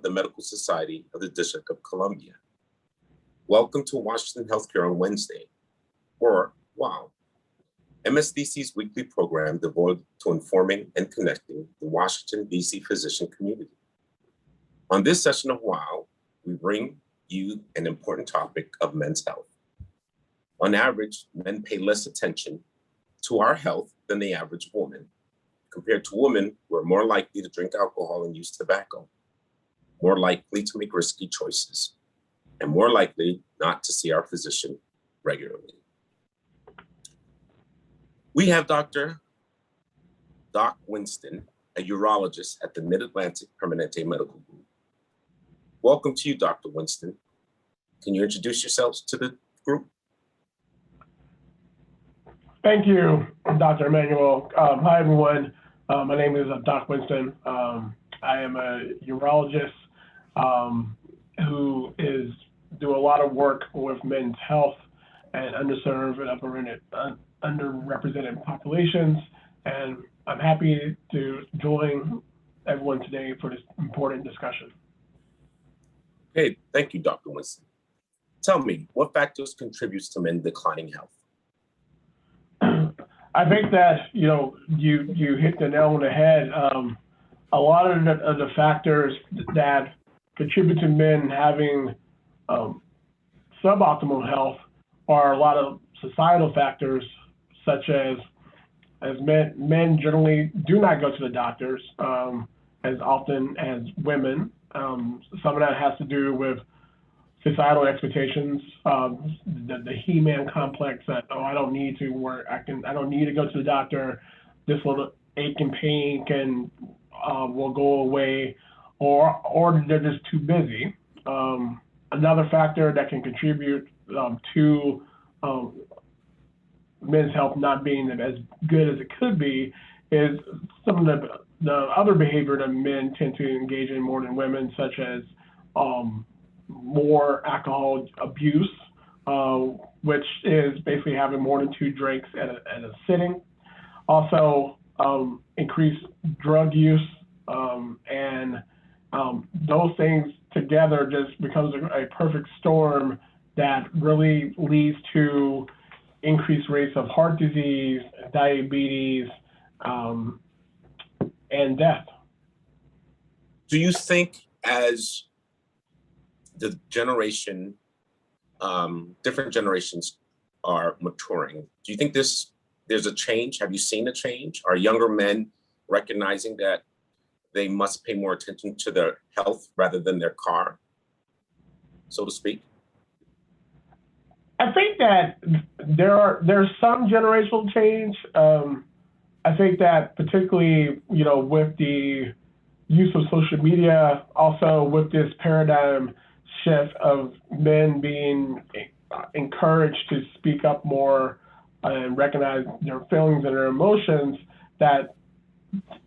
of the Medical Society of the District of Columbia. Welcome to Washington Healthcare on Wednesday, or WOW, MSDC's weekly program devoted to informing and connecting the Washington, D.C. physician community. On this session of WOW, we bring you an important topic of men's health. On average, men pay less attention to our health than the average woman, compared to women who are more likely to drink alcohol and use tobacco, more likely to make risky choices, and more likely not to see our physician regularly. We have Doc Winston, a urologist at the Mid-Atlantic Permanente Medical Group. Welcome to you, Dr. Winston. Can you introduce yourselves to the group? Thank you, Dr. Emanuel. Hi, everyone. My name is Doc Winston. I am a urologist who is do a lot of work with men's health and underserved and underrepresented populations. And I'm happy to join everyone today for this important discussion. Okay, thank you, Dr. Winston. Tell me, what factors contributes to men declining health? I think that, you hit the nail on the head. A lot of the factors that contribute to men having suboptimal health are a lot of societal factors, such as men generally do not go to the doctors as often as women. Some of that has to do with societal expectations, the He-Man complex that, I don't need to work, I don't need to go to the doctor. This little ache and pain will go away, or they're just too busy. Another factor that can contribute to men's health not being as good as it could be is some of the other behavior that men tend to engage in more than women, such as more alcohol abuse, which is basically having more than 2 drinks at a sitting. Also, increased drug use, and those things together just becomes a perfect storm that really leads to increased rates of heart disease, diabetes, and death. Do you think as the different generations are maturing, do you think there's a change? Have you seen a change? Are younger men recognizing that they must pay more attention to their health rather than their car, so to speak? I think that there's some generational change. I think that particularly, with the use of social media, also with this paradigm shift of men being encouraged to speak up more and recognize their feelings and their emotions, that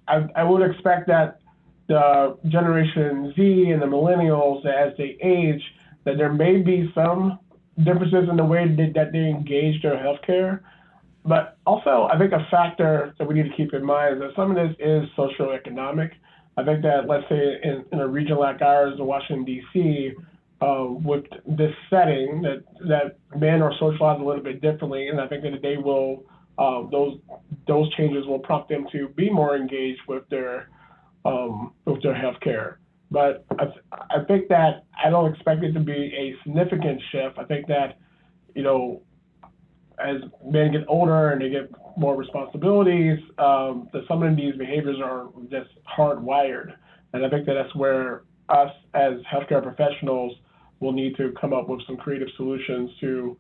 I would expect that the Generation Z and the millennials, as they age, that there may be some differences in the way that they engage their healthcare. But also, I think a factor that we need to keep in mind is that some of this is socioeconomic. I think that, let's say, in a region like ours, in Washington, D.C., with this setting, that men are socialized a little bit differently, and I think that they will, those changes will prompt them to be more engaged with their healthcare. But I think that I don't expect it to be a significant shift. I think that, as men get older and they get more responsibilities, that some of these behaviors are just hardwired. And I think that that's where us as healthcare professionals will need to come up with some creative solutions to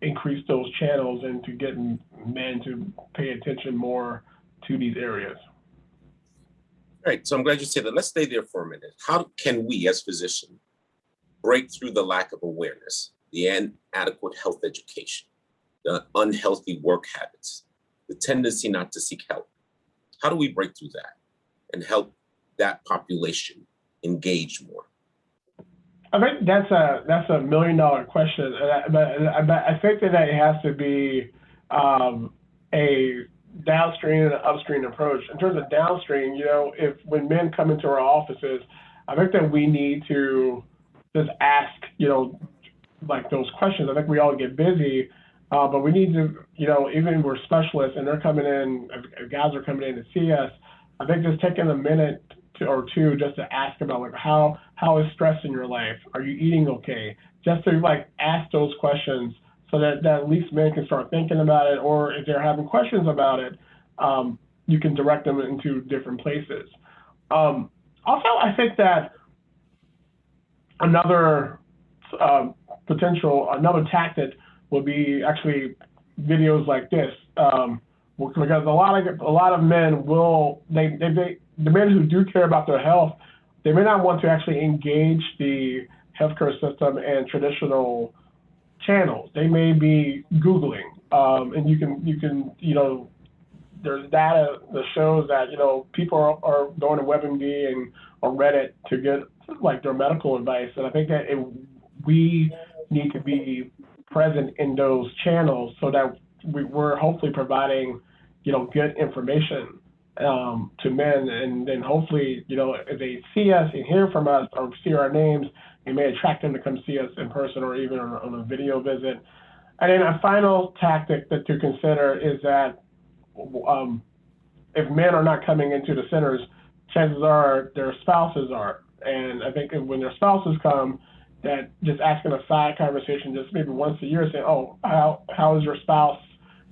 increase those channels and to get men to pay attention more to these areas. All right, so I'm glad you said that. Let's stay there for a minute. How can we as physicians break through the lack of awareness, the inadequate health education, the unhealthy work habits, the tendency not to seek help? How do we break through that and help that population engage more? I think that's a $1 million question, but I think that it has to be a downstream and an upstream approach. In terms of downstream, if when men come into our offices, I think that we need to just ask, like those questions. I think we all get busy, but we need to, even we're specialists and they're coming in, if guys are coming in to see us, I think just taking a minute or two just to ask about like how is stress in your life? Are you eating okay? Just to like ask those questions so that at least men can start thinking about it, or if they're having questions about it, you can direct them into different places. Also, I think that another another tactic would be actually videos like this, because a lot of men will the men who do care about their health, they may not want to actually engage the healthcare system and traditional channels. They may be Googling, and you can there's data that shows that people are going to WebMD and or Reddit to get like their medical advice, and I think that we need to be present in those channels so that we're hopefully providing good information to men, and then hopefully if they see us and hear from us or see our names, it may attract them to come see us in person or even on a video visit. And then a final tactic to consider is that if men are not coming into the centers, chances are their spouses are. And I think when their spouses come, that just asking a side conversation, just maybe once a year, saying, "Oh, how is your spouse?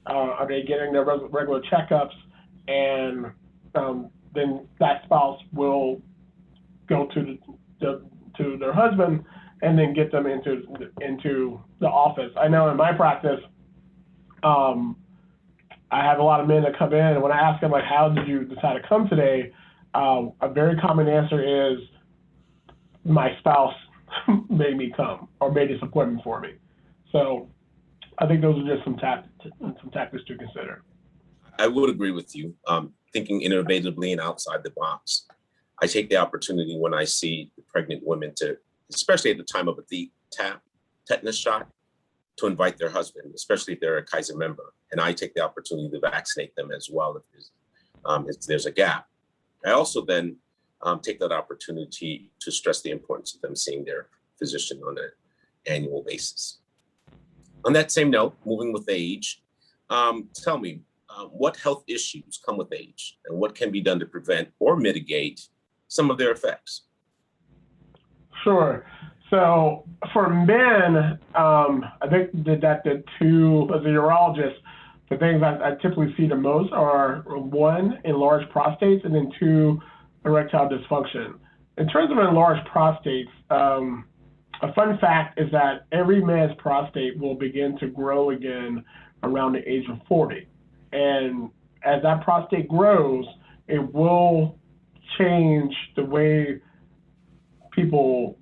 Are they getting their regular checkups?" And then that spouse will go to their husband and then get them into the office. I know in my practice, I have a lot of men that come in, and when I ask them like, "How did you decide to come today?" A very common answer is, "My spouse made me come or made this appointment for me." So I think those are just some tactics to consider. I would agree with you. Thinking innovatively and outside the box. I take the opportunity when I see pregnant women to, especially at the time of a tetanus shot, to invite their husband, especially if they're a Kaiser member. And I take the opportunity to vaccinate them as well if there's a gap. I also then take that opportunity to stress the importance of them seeing their physician on an annual basis. On that same note, moving with age, tell me, what health issues come with age and what can be done to prevent or mitigate some of their effects? Sure. So for men, I think that the two, as a urologist, the things I typically see the most are one, enlarged prostates, and then two, erectile dysfunction. In terms of enlarged prostates, a fun fact is that every man's prostate will begin to grow again around the age of 40. And as that prostate grows, it will change the way people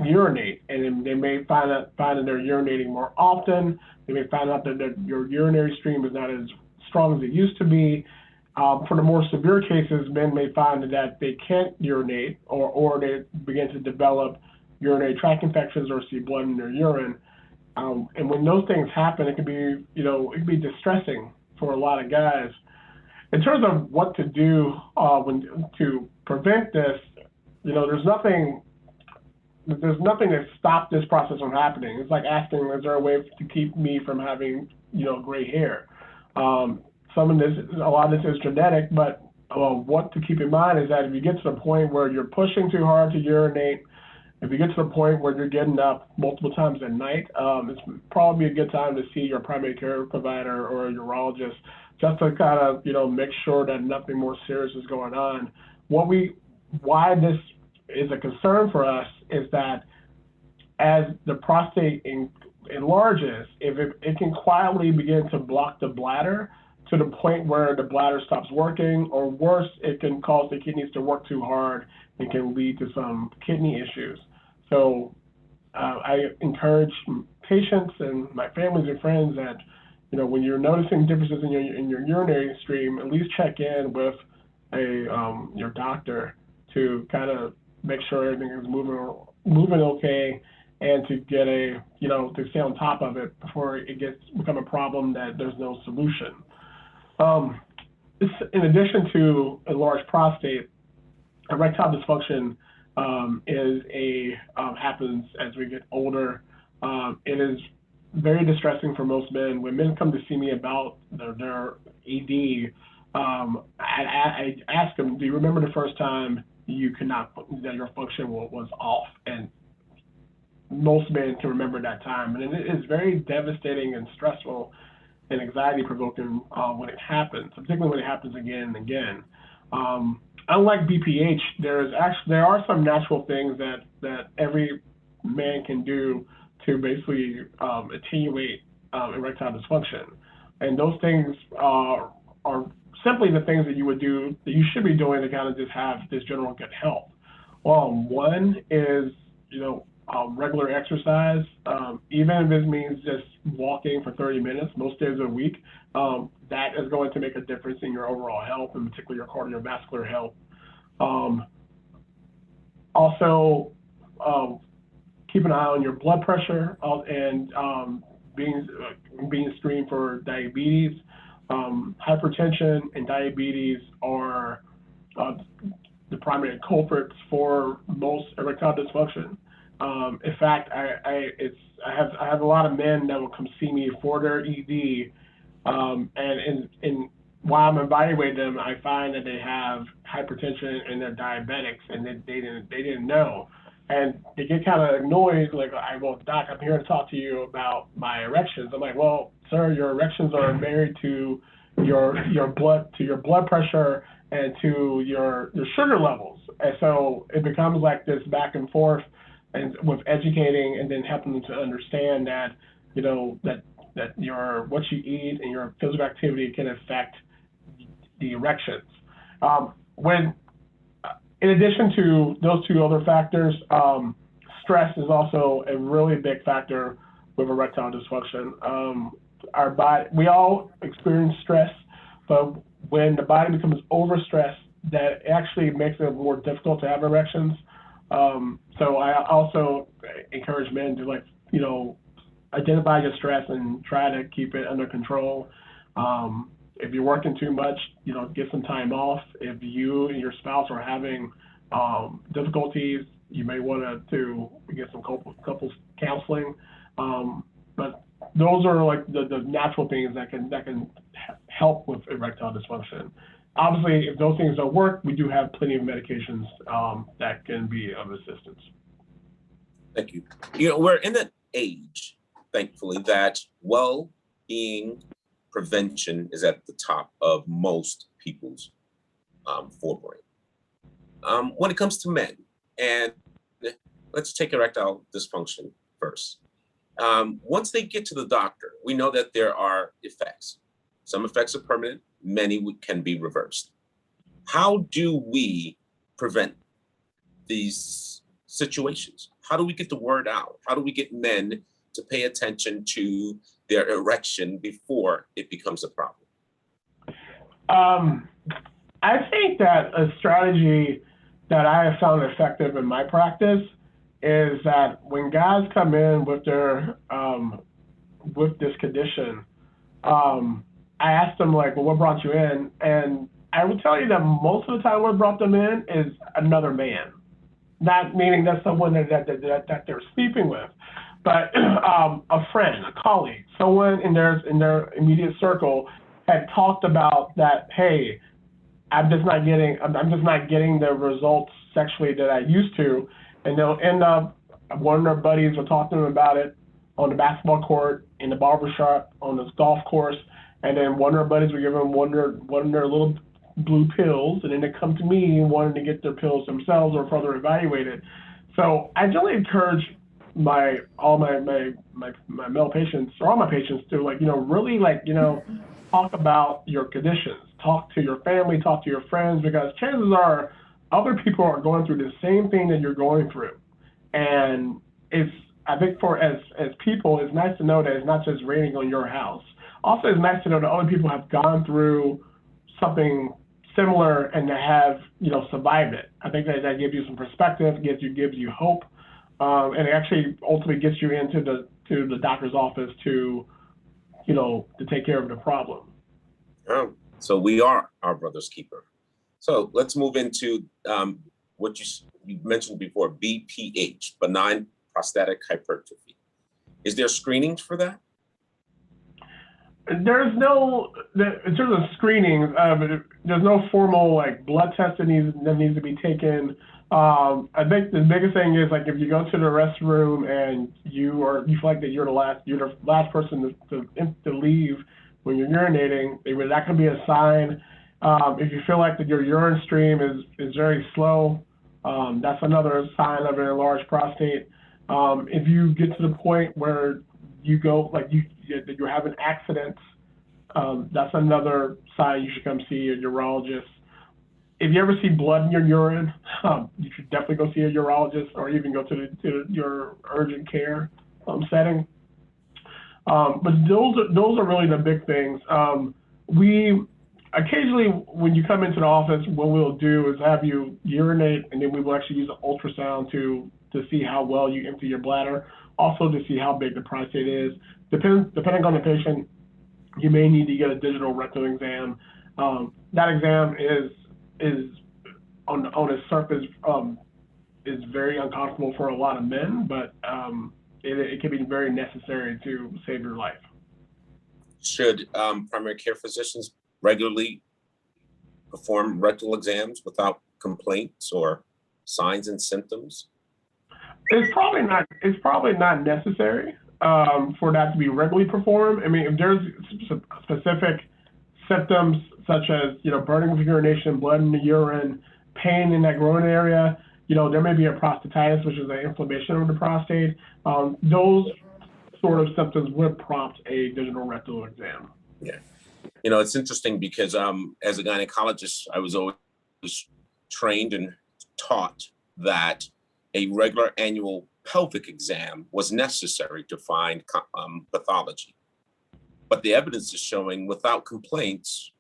urinate, and they may find that they're urinating more often. They may find out that your urinary stream is not as strong as it used to be. For the more severe cases, men may find that they can't urinate, or they begin to develop urinary tract infections or see blood in their urine. And when those things happen, it can be, it can be distressing for a lot of guys. In terms of what to do to prevent this, there's nothing to stop this process from happening. It's like asking, is there a way to keep me from having, gray hair? A lot of this is genetic, but what to keep in mind is that if you get to the point where you're pushing too hard to urinate, if you get to the point where you're getting up multiple times at night, it's probably a good time to see your primary care provider or a urologist, just to kind of, make sure that nothing more serious is going on. Why this is a concern for us is that as the prostate enlarges, if it can quietly begin to block the bladder to the point where the bladder stops working, or worse, it can cause the kidneys to work too hard and can lead to some kidney issues. So I encourage patients and my families and friends that, when you're noticing differences in your urinary stream, at least check in with your doctor to kind of make sure everything is moving okay, and to get to stay on top of it before it become a problem that there's no solution. In addition to enlarged prostate, erectile dysfunction happens as we get older. It is very distressing for most men. When men come to see me about their ED, I ask them, "Do you remember the first time you could not that your function was off?" And most men can remember that time, and it is very devastating and stressful and anxiety provoking when it happens, particularly when it happens again and again. Unlike BPH, there are some natural things that every man can do to basically attenuate erectile dysfunction, and those things are simply the things that you would do that you should be doing to kind of just have this general good health. One is regular exercise, even if it means just walking for 30 minutes most days of the week. That is going to make a difference in your overall health, and particularly your cardiovascular health. Also, keep an eye on your blood pressure and being screened for diabetes. Hypertension and diabetes are the primary culprits for most erectile dysfunction. In fact, I have a lot of men that will come see me for their ED, and while I'm evaluating them, I find that they have hypertension and they're diabetics, and they didn't know, and they get kind of annoyed, like, "Well, doc, I'm here to talk to you about my erections." I'm like, "Well, sir, your erections are married to your blood pressure and to your sugar levels," and so it becomes like this back and forth, and with educating and then helping them to understand that that your what you eat and your physical activity can affect the erections. In addition to those two other factors, stress is also a really big factor with erectile dysfunction. Our body, we all experience stress, but when the body becomes overstressed, that actually makes it more difficult to have erections. So I also encourage men to identify your stress and try to keep it under control. If you're working too much, get some time off. If you and your spouse are having difficulties, you may want to get some couples counseling. But those are like the natural things that can help with erectile dysfunction. Obviously, if those things don't work, we do have plenty of medications that can be of assistance. Thank you. We're in an age, thankfully, that well-being prevention is at the top of most people's forebrain. When it comes to men, and let's take erectile dysfunction first. Once they get to the doctor, we know that there are effects. Some effects are permanent, many can be reversed. How do we prevent these situations? How do we get the word out? How do we get men to pay attention to their erection before it becomes a problem? I think that a strategy that I have found effective in my practice is that when guys come in with their with this condition, I ask them well, what brought you in? And I will tell you that most of the time what brought them in is another man. Not meaning that's someone that they're sleeping with, but a friend, a colleague, someone in their immediate circle had talked about that. Hey, I'm just not getting the results sexually that I used to, and they'll end up, one of their buddies will talk to them about it on the basketball court, in the barbershop, on this golf course, and then one of their buddies will give them one of their little blue pills, and then they come to me wanting to get their pills themselves or further evaluated. So I generally encourage all my male patients, or all my patients, to really talk about your conditions, talk to your family, talk to your friends, because chances are other people are going through the same thing that you're going through. And I think as people, it's nice to know that it's not just raining on your house. Also, it's nice to know that other people have gone through something similar and they have survived it. I think that gives you some perspective, gives you hope, and it actually ultimately gets you into the doctor's office to take care of the problem. So we are our brother's keeper. So let's move into what you mentioned before, BPH, benign prostatic hypertrophy. Is there screenings for that? There's no, in terms of screening, there's no formal like blood test that needs to be taken. I think the biggest thing is like if you go to the restroom and you feel like that you're the last person to leave when you're urinating, that could be a sign. If you feel like that your urine stream is very slow, that's another sign of an enlarged prostate. If you get to the point where you go like you're having accidents, that's another sign you should come see a urologist. If you ever see blood in your urine, you should definitely go see a urologist or even go to your urgent care setting. But those are really the big things. We occasionally, when you come into the office, what we'll do is have you urinate, and then we will actually use an ultrasound to see how well you empty your bladder, also to see how big the prostate is. Depending on the patient, you may need to get a digital rectal exam. That exam is on its surface is very uncomfortable for a lot of men, but it can be very necessary to save your life. Should primary care physicians regularly perform rectal exams without complaints or signs and symptoms? It's probably not necessary for that to be regularly performed. I mean, if there's specific symptoms such as burning with urination, blood in the urine, pain in that groin area, there may be a prostatitis, which is an inflammation of the prostate. Those sort of symptoms would prompt a digital rectal exam. Yeah. It's interesting because as a gynecologist, I was always trained and taught that a regular annual pelvic exam was necessary to find pathology. But the evidence is showing without complaints,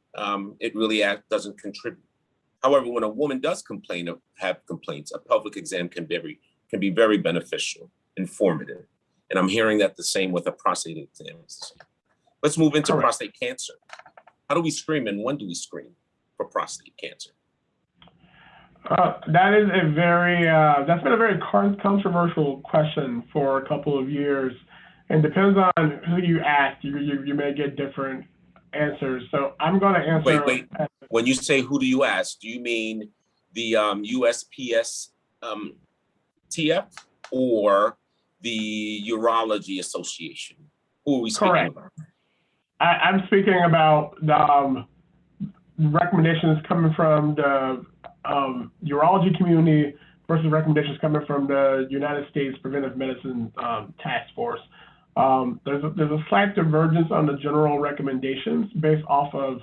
it really doesn't contribute. However, when a woman does have complaints, a pelvic exam can be very beneficial, informative. And I'm hearing that the same with a prostate exam. Let's move into prostate cancer. How do we screen and when do we screen for prostate cancer? That is that's been a very controversial question for a couple of years, and depends on who you ask, you may get different answers. So I'm going to answer. Wait. When you say who do you ask, do you mean the USPS TF or the Urology Association? Who are we speaking about? I'm speaking about the recommendations coming from the urology community versus recommendations coming from the United States Preventive Medicine Task Force. There's a slight divergence on the general recommendations based off of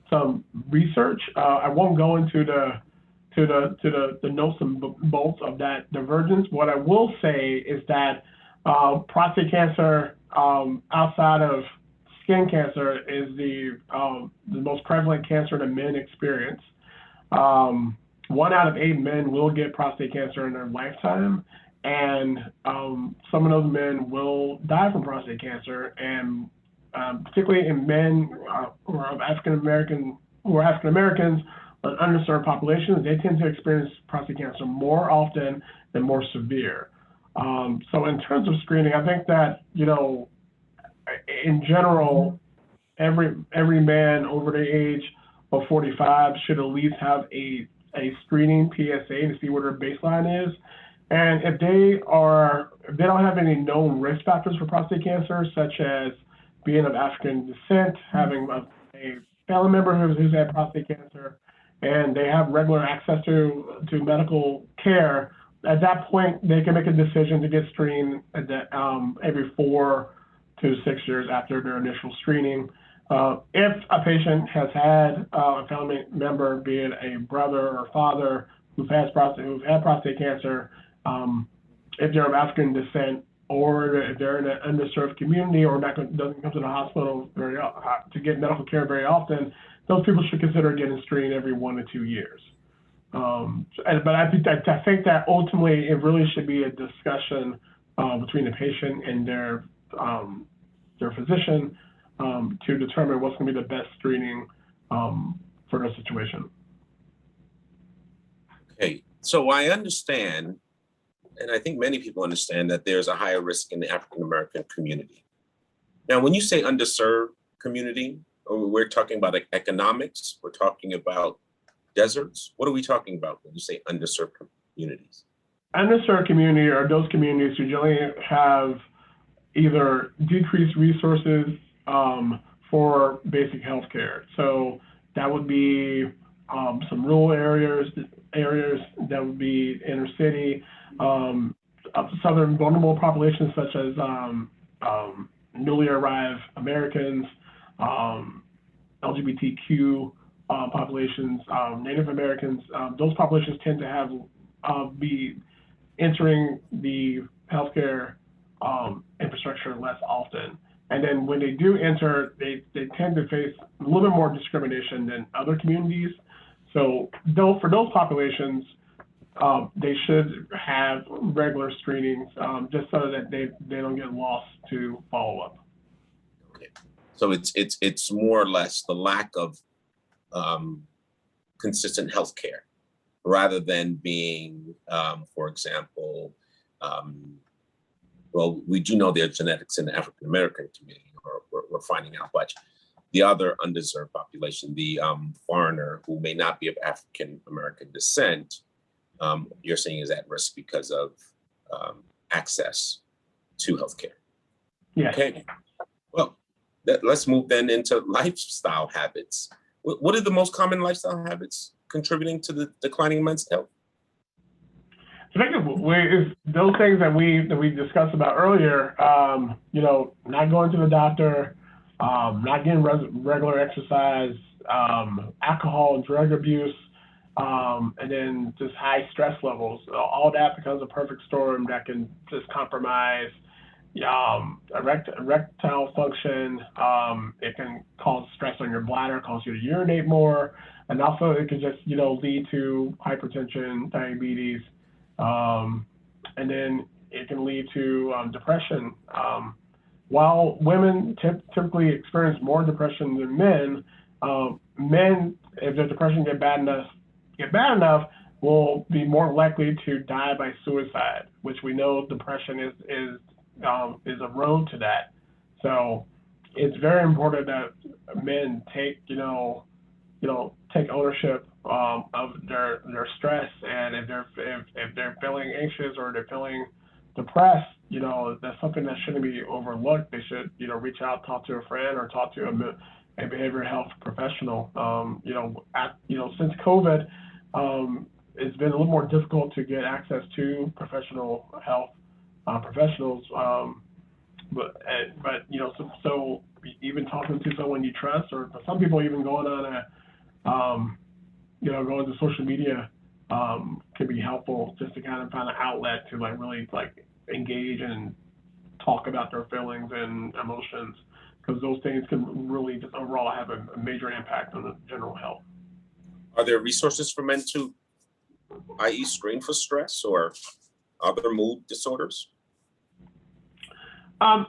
some research. I won't go into the nuts and bolts of that divergence. What I will say is that prostate cancer, outside of skin cancer, is the most prevalent cancer that men experience. 1 out of 8 men will get prostate cancer in their lifetime, and some of those men will die from prostate cancer. And particularly in men who are African Americans, an underserved populations, they tend to experience prostate cancer more often and more severe. So in terms of screening, I think that in general, every man over the age of 45 should at least have a screening PSA to see what their baseline is. And if they don't have any known risk factors for prostate cancer, such as being of African descent, having a family member who's had prostate cancer, and they have regular access to medical care, at that point they can make a decision to get screened every 4 to 6 years after their initial screening. If a patient has had a family member, be it a brother or father, who's had prostate cancer, if they're of African descent, or if they're in an underserved community or doesn't come to the hospital to get medical care very often, those people should consider getting screened every 1 to 2 years. But I think that ultimately it really should be a discussion between the patient and their physician to determine what's going to be the best screening for their situation. Okay, So I understand, and I think many people understand that there's a higher risk in the African American community. Now, when you say underserved community, we're talking about economics, we're talking about deserts. What are we talking about when you say underserved communities? Underserved community are those communities who generally have either decreased resources for basic health care. So that would be some rural areas that would be inner city, southern vulnerable populations such as newly arrived Americans, LGBTQ populations, Native Americans. Those populations tend to have be entering the healthcare infrastructure less often. And then when they do enter, they tend to face a little bit more discrimination than other communities. So for those populations, they should have regular screenings just so that they don't get lost to follow up. Okay. So it's more or less the lack of consistent health care rather than being, for example, well, we do know there are genetics in the African American community, or we're finding out, but the other undeserved population, the foreigner who may not be of African American descent, you're saying is at risk because of access to healthcare. Yeah. Okay. Well, let's move then into lifestyle habits. What are the most common lifestyle habits contributing to the declining men's health? So it's those things that we discussed about earlier. Not going to the doctor, not getting regular exercise, alcohol and drug abuse, and then just high stress levels. All that becomes a perfect storm that can just compromise erectile function. It can cause stress on your bladder, cause you to urinate more, and also it can just lead to hypertension, diabetes. And then it can lead to depression. While women typically experience more depression than men, men, if their depression get bad enough, will be more likely to die by suicide, which we know depression is a road to that. So it's very important that men take take ownership of their stress, and if they're feeling anxious or they're feeling depressed, that's something that shouldn't be overlooked. They should reach out, talk to a friend, or talk to a behavioral health professional. Since COVID, it's been a little more difficult to get access to professional health professionals. So even talking to someone you trust, or for some people even going on going to social media can be helpful, just to kind of find an outlet to really engage and talk about their feelings and emotions, because those things can really just overall have a major impact on the general health. Are there resources for men to, i.e., screen for stress or other mood disorders?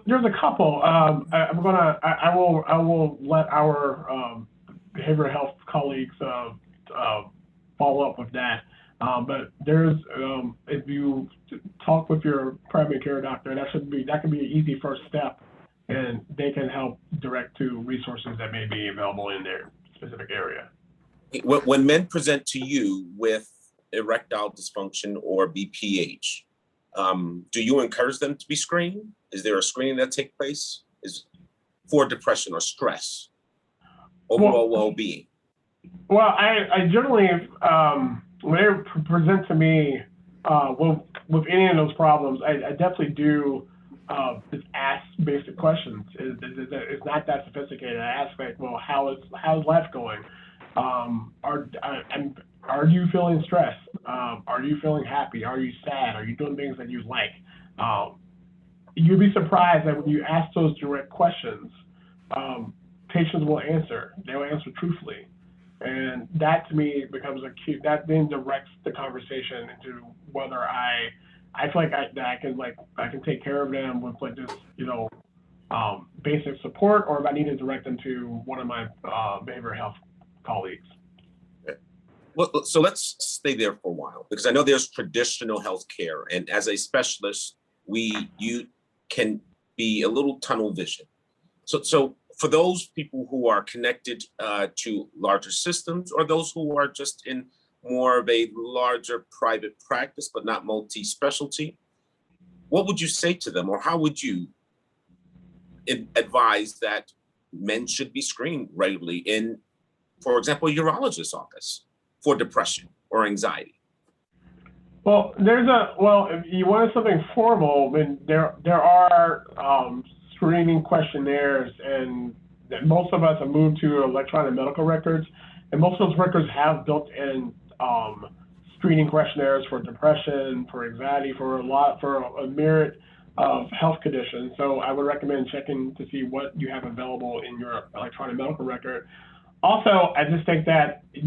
There's a couple. I will let our behavioral health colleagues follow up with that. But there's if you talk with your primary care doctor, that can be an easy first step, and they can help direct to resources that may be available in their specific area. When men present to you with erectile dysfunction or BPH, do you encourage them to be screened? Is there a screening that takes place for depression or stress, overall well-being? Well, I generally, when they present to me with any of those problems, I definitely do just ask basic questions. It's not that sophisticated. I ask how's life going? Are you feeling stressed? Are you feeling happy? Are you sad? Are you doing things that you like? You'd be surprised that when you ask those direct questions, patients will answer. They will answer truthfully. And that to me becomes that then directs the conversation into whether I feel like I can take care of them with just basic support, or if I need to direct them to one of my behavioral health colleagues. Well, so let's stay there for a while because I know there's traditional healthcare, and as a specialist, you can be a little tunnel vision. So for those people who are connected to larger systems, or those who are just in more of a larger private practice but not multi-specialty, what would you say to them, or how would you advise that men should be screened regularly in, for example, a urologist's office for depression or anxiety? Well, if you want something formal, then there are screening questionnaires, and that most of us have moved to electronic medical records, and most of those records have built-in screening questionnaires for depression, for anxiety, for a myriad of health conditions. So I would recommend checking to see what you have available in your electronic medical record. Also, I just think that I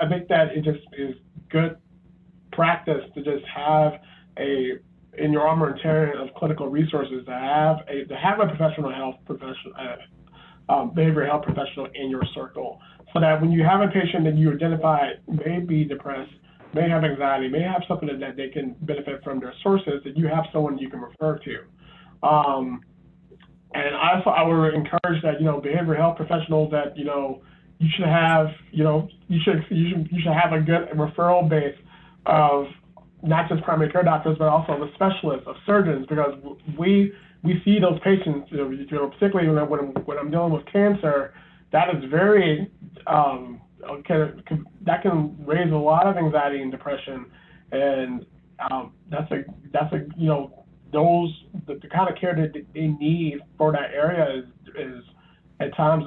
think that it just is good practice to just have in your armamentarium of clinical resources to have a behavioral health professional in your circle, so that when you have a patient that you identify may be depressed, may have anxiety, may have something that they can benefit from their sources, that you have someone you can refer to. And also, I would encourage that, behavioral health professionals, that, you should have, you should have a good referral base of not just primary care doctors, but also the specialists, of surgeons, because we see those patients, particularly when I'm dealing with cancer. That is very, that can raise a lot of anxiety and depression, and the kind of care that they need for that area is at times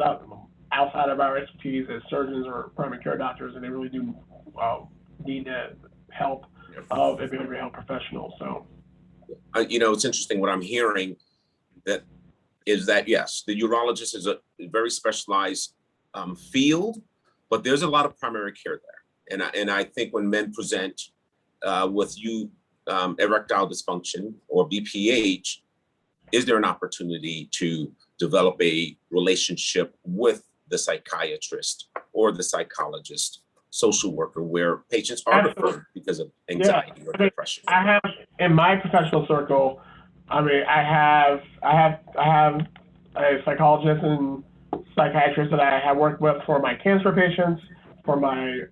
outside of our expertise as surgeons or primary care doctors, and they really do need the help of a behavioral health professional. So, it's interesting what I'm hearing is that yes, the urologist is a very specialized field, but there's a lot of primary care there, and I think when men present with erectile dysfunction or BPH, is there an opportunity to develop a relationship with the psychiatrist or the psychologist, social worker, where patients are referred because of anxiety or depression? I have in my professional circle. I have a psychologist and psychiatrist that I have worked with for my cancer patients, for my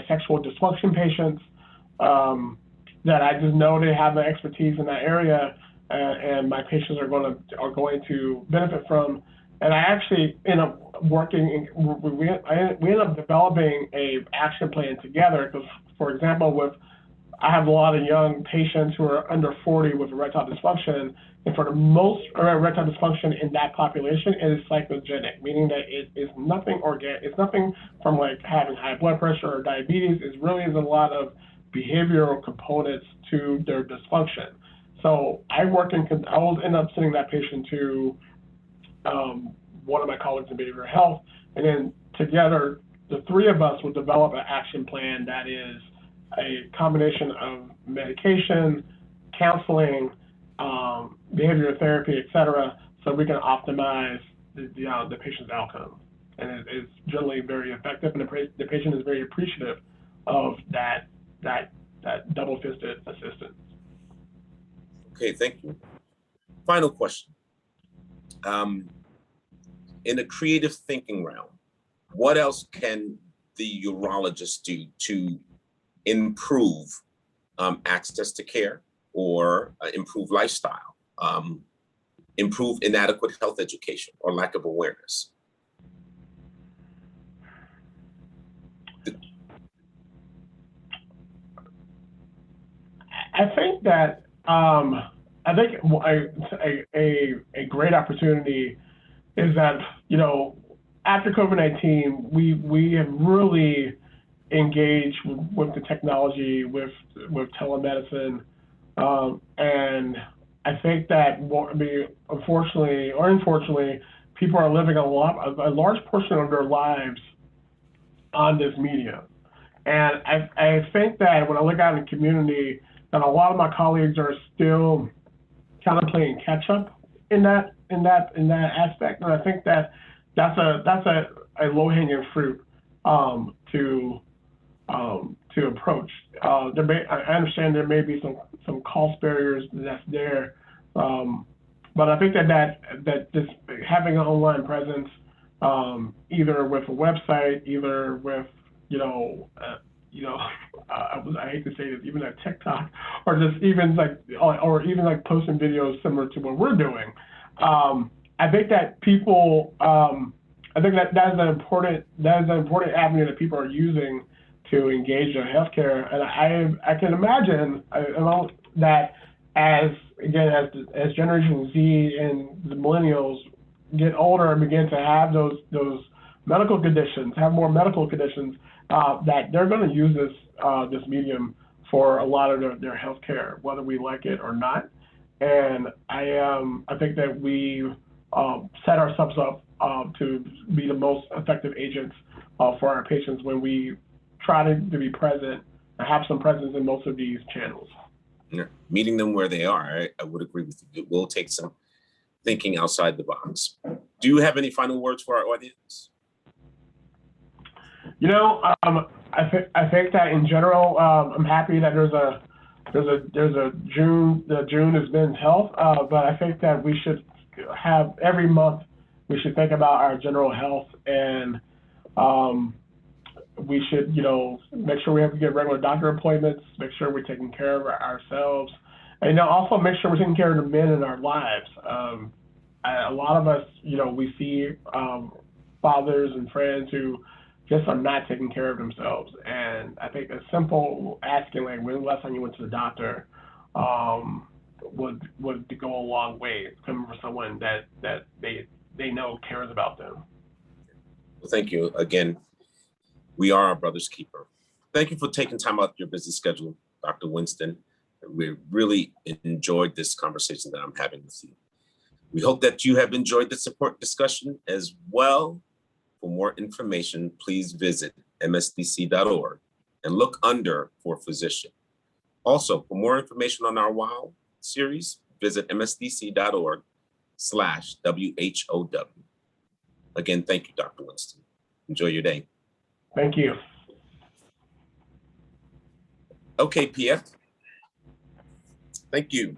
sexual dysfunction patients. That I just know they have the expertise in that area, and my patients are going to benefit from. And I actually end up we end up developing a action plan together, because, for example, I have a lot of young patients who are under 40 with erectile dysfunction, and for the most erectile dysfunction in that population, it is psychogenic, meaning that it is nothing organic. It's nothing from like having high blood pressure or diabetes. It really is a lot of behavioral components to their dysfunction. So I will end up sending that patient to one of my colleagues in behavioral health, and then together, the three of us will develop an action plan that is a combination of medication, counseling, behavioral therapy, et cetera, so we can optimize the patient's outcome. And it's generally very effective, and the patient is very appreciative of that double-fisted assistance. Okay, thank you. Final question. In the creative thinking realm, what else can the urologist do to improve access to care, or improve lifestyle, improve inadequate health education or lack of awareness? I think that a great opportunity is that, after COVID-19, we have really engaged with the technology, with telemedicine, and I think that unfortunately or unfortunately, people are living a large portion of their lives on this media, and I think that when I look out in the community, that a lot of my colleagues are still kind of playing catch up in that aspect, and I think that that's a low hanging fruit. to approach. I understand there may be some cost barriers that's there, but I think that this having an online presence, either with a website, either with I hate to say this, even at TikTok, or just even like posting videos similar to what we're doing. I think that people, I think that is an important avenue that people are using to engage in healthcare, and I can imagine that as Generation Z and the millennials get older and begin to have those medical conditions, have more medical conditions, that they're going to use this medium for a lot of their healthcare, whether we like it or not. And I think that we set ourselves up to be the most effective agents for our patients when we try to be present and have some presence in most of these channels. Yeah. Meeting them where they are, I would agree with you. It will take some thinking outside the box. Do you have any final words for our audience? I think that in general, I'm happy that there's a June. The June is Men's Health, but I think that we should have every month. We should think about our general health, and we should, make sure we have to get regular doctor appointments. Make sure we're taking care of ourselves, and also make sure we're taking care of the men in our lives. A lot of us, we see fathers and friends who just are not taking care of themselves. And I think a simple asking, like, when the last time you went to the doctor, would go a long way, coming from someone that they know cares about them. Well, thank you again. We are our brother's keeper. Thank you for taking time out of your busy schedule, Dr. Winston. We really enjoyed this conversation that I'm having with you. We hope that you have enjoyed the support discussion as well. For more information, please visit msdc.org and look under for physician. Also, for more information on our WOW series, visit msdc.org/WHOW. Again, thank you, Dr. Winston. Enjoy your day. Thank you. Okay, PF. Thank you.